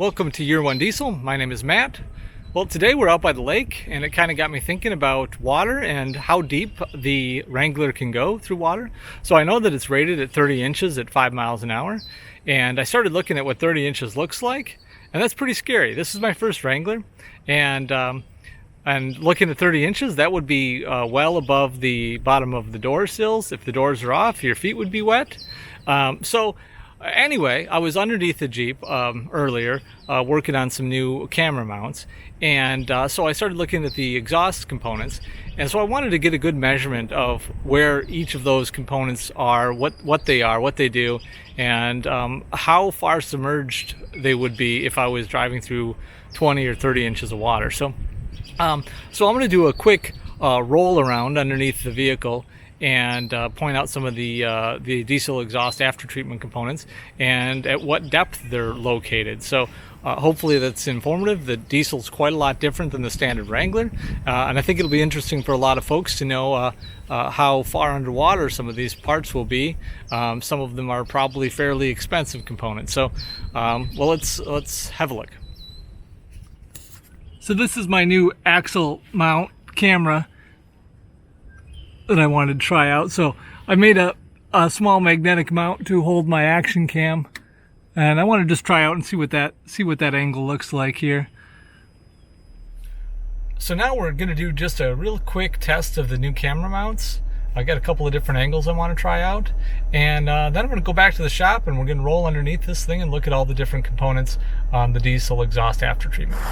Welcome to Year One Diesel. My name is Matt. Well, today we're out by the lake, and it kind of got me thinking about water and how deep the Wrangler can go through water. So I know that it's rated at 30 inches at 5 miles an hour, and I started looking at what 30 inches looks like, and that's pretty scary. This is my first Wrangler, and looking at 30 inches, that would be well above the bottom of the door sills. If the doors are off, your feet would be wet. Anyway, I was underneath the Jeep earlier working on some new camera mounts, and so I started looking at the exhaust components, and so I wanted to get a good measurement of where each of those components are, what they are, what they do, and how far submerged they would be if I was driving through 20 or 30 inches of water. So I'm going to do a quick roll around underneath the vehicle and point out some of the diesel exhaust after treatment components and at what depth they're located. So hopefully that's informative. The diesel's quite a lot different than the standard Wrangler, and I think it'll be interesting for a lot of folks to know how far underwater some of these parts will be. Some of them are probably fairly expensive components. So well, let's have a look. So this is my new axle mount camera that I wanted to try out. So I made a small magnetic mount to hold my action cam, and I want to just try out and see what that angle looks like here. So now we're going to do just a real quick test of the new camera mounts. I got a couple of different angles I want to try out, and then I'm going to go back to the shop and we're going to roll underneath this thing and look at all the different components on the diesel exhaust after treatment.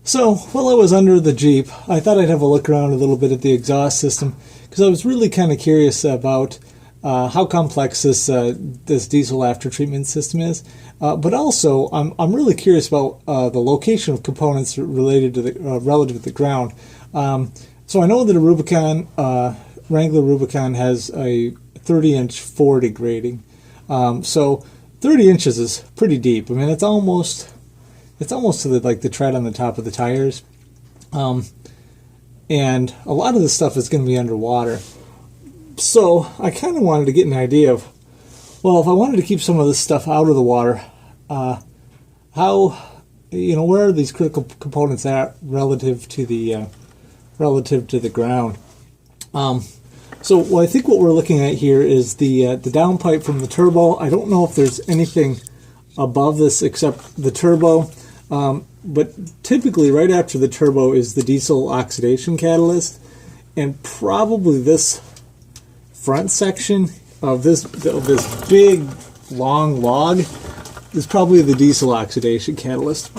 So while I was under the Jeep, I thought I'd have a look around a little bit at the exhaust system, because I was really kind of curious about how complex this diesel after treatment system is. But also, I'm really curious about the location of components related to the relative to the ground. So I know that a Rubicon Wrangler Rubicon has a 30-inch Ford grading. So 30 inches is pretty deep. I mean, it's almost to the tread on the top of the tires. And a lot of this stuff is going to be underwater. So I kind of wanted to get an idea of, well, if I wanted to keep some of this stuff out of the water, how where are these critical components at relative to the ground. So I think what we're looking at here is the downpipe from the turbo. I don't know if there's anything above this except the turbo, but typically right after the turbo is the diesel oxidation catalyst, and probably this front section of this big long log is probably the diesel oxidation catalyst.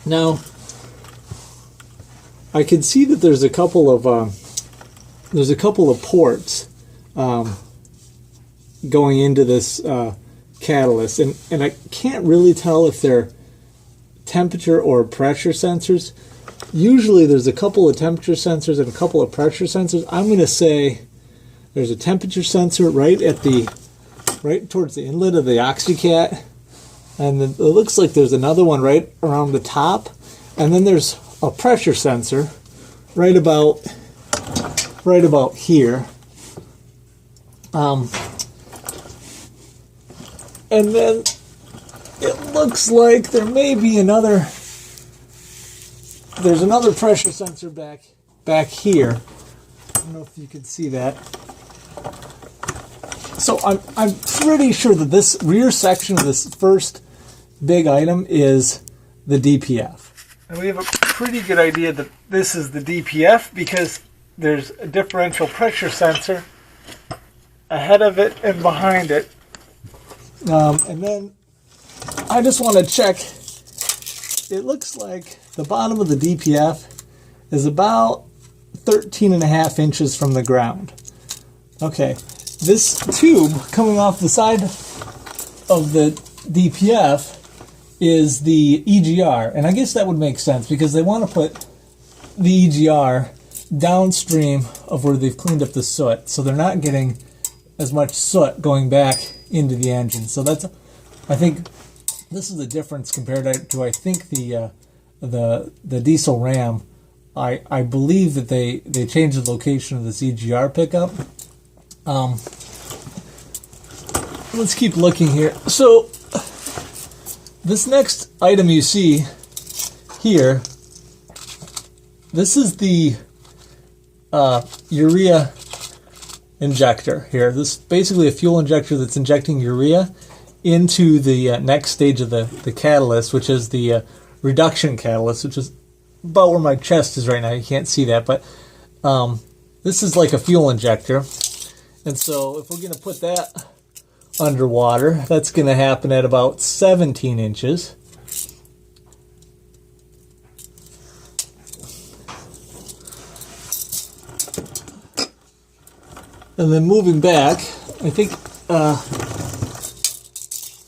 Now, I can see that there's a couple of ports going into this catalyst, and I can't really tell if they're temperature or pressure sensors. Usually there's a couple of temperature sensors and a couple of pressure sensors. I'm going to say there's a temperature sensor right towards the inlet of the OxyCat, and then it looks like there's another one right around the top, and then there's a pressure sensor right about here. And then it looks like there may be there's another pressure sensor back here. I don't know if you can see that. So I'm pretty sure that this rear section of this first big item is the DPF. And we have a pretty good idea that this is the DPF because there's a differential pressure sensor ahead of it and behind it. And then I just want to check. It looks like the bottom of the DPF is about 13.5 inches from the ground. Okay, this tube coming off the side of the DPF is the EGR, and I guess that would make sense because they want to put the EGR downstream of where they've cleaned up the soot, so they're not getting as much soot going back into the engine. So that's, I think, this is the difference compared to I think the diesel Ram. I believe that they changed the location of this EGR pickup. Let's keep looking here. So this next item you see here, this is the urea injector here. This is basically a fuel injector that's injecting urea into the next stage of the catalyst, which is the reduction catalyst, which is about where my chest is right now. You can't see that, but this is like a fuel injector. And so if we're going to put that underwater, that's going to happen at about 17 inches. And then moving back, I think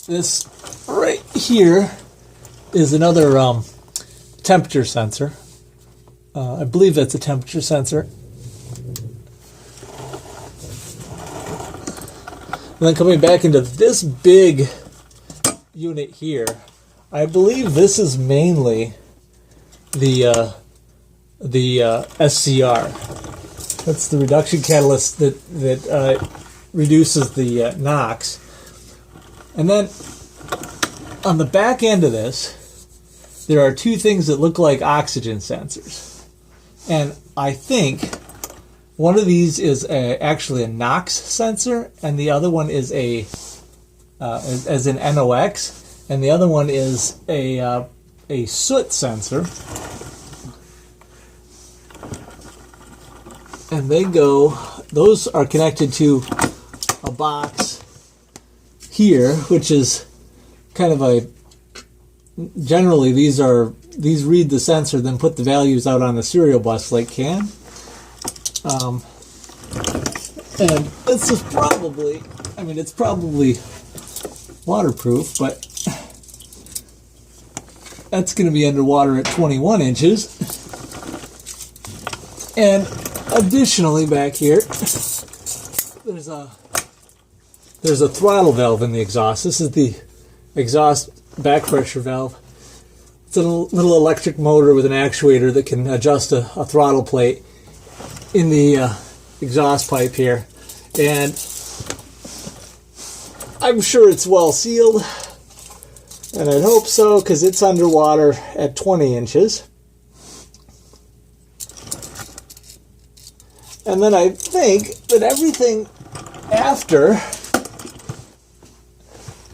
this right here is another temperature sensor. I believe that's a temperature sensor. And then coming back into this big unit here, I believe this is mainly the SCR. That's the reduction catalyst that reduces the NOx. And then on the back end of this, there are two things that look like oxygen sensors. And I think one of these is actually a NOx sensor, and the other one is as in NOx, and the other one is a soot sensor. And those are connected to a box here, which is kind of generally these read the sensor, then put the values out on the serial bus like CAN. And this is probably, it's probably waterproof, but that's going to be underwater at 21 inches. And additionally, back here, there's a throttle valve in the exhaust. This is the exhaust back pressure valve. It's a little electric motor with an actuator that can adjust a throttle plate in the exhaust pipe here. And I'm sure it's well sealed. And I'd hope so, because it's underwater at 20 inches. And then I think that everything after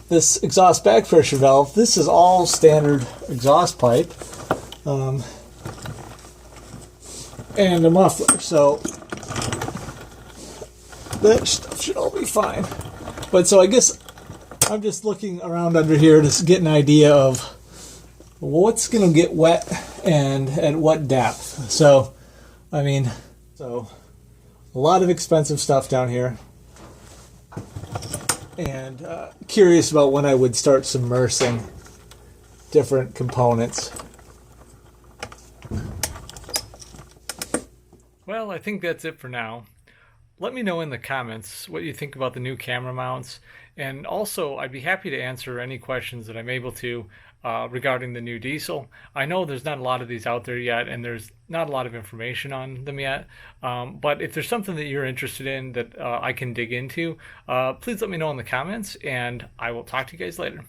this exhaust back pressure valve, this is all standard exhaust pipe and a muffler. So that stuff should all be fine. But so I guess I'm just looking around under here to get an idea of what's going to get wet and at what depth. So, I mean, a lot of expensive stuff down here. And curious about when I would start submersing different components. Well, I think that's it for now. Let me know in the comments what you think about the new camera mounts, and also I'd be happy to answer any questions that I'm able to regarding the new diesel. I know there's not a lot of these out there yet, and there's not a lot of information on them yet, but if there's something that you're interested in that I can dig into, please let me know in the comments, and I will talk to you guys later.